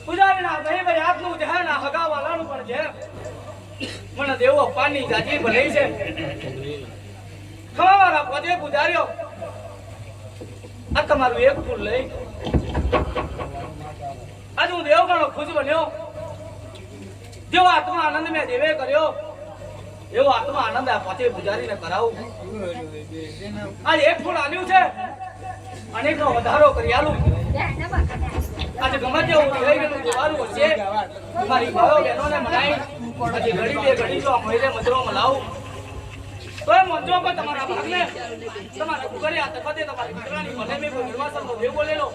પૂજારીના ભાઈ આપનું ધ્યાન આ હગાવાલાનું પણ છે. મને દેવો પાણી જાજી ભલે છે. ખવાવાળા પોતે પૂજાર્યો આ તમારું એક ફૂલ લઈ આજ હું દેવગણો ખુશ બન્યો. જેવો આત્મા આનંદ મેં દેવે કર્યો એવો આત્મા આનંદ આ પોતે પૂજારીને કરાવું. આજ એક ફૂલ આલ્યું છે અનેકનો વધારો કરી આલું. આજે ગમે તેવું થઈ ગયેલું જોવાનું હશે. મારી ભાઈઓ બહેનોને મનાઈ આજે ઘડી બે ઘડી જો મહિલે મજરો મલાવું તો એ મંજો પર તમારા ભાગને તમારા કુકરે આ તકતે તમારી દીકરાની મને મેં કોઈ નિર્વાસનનો દેવ બોલેલો.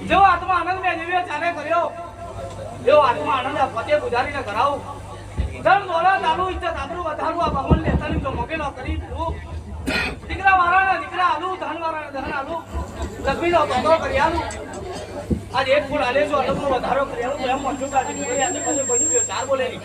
જેવો આત્મા આનંદ મેં દેવીઓ ચાલે કર્યો એવો આત્મા આનંદ પોતે પૂજારીને કરાવું. ધન દોલત આલુ ઇજ્જત આબરૂ વધારું આ ભગવાન લેતાની તો મોગેલો કરી દઉં. દીકરા વાળાના દીકરા આલુ ધન વાળાના ધન આલુ લક્ષ્મીનો ધંધો કરી આલુ. આજ એક ફૂલ આલે જો અલગનો વધારો કરી આલુ તો એમ મોટું આજે પછી કોઈ ચાર બોલે નહીં.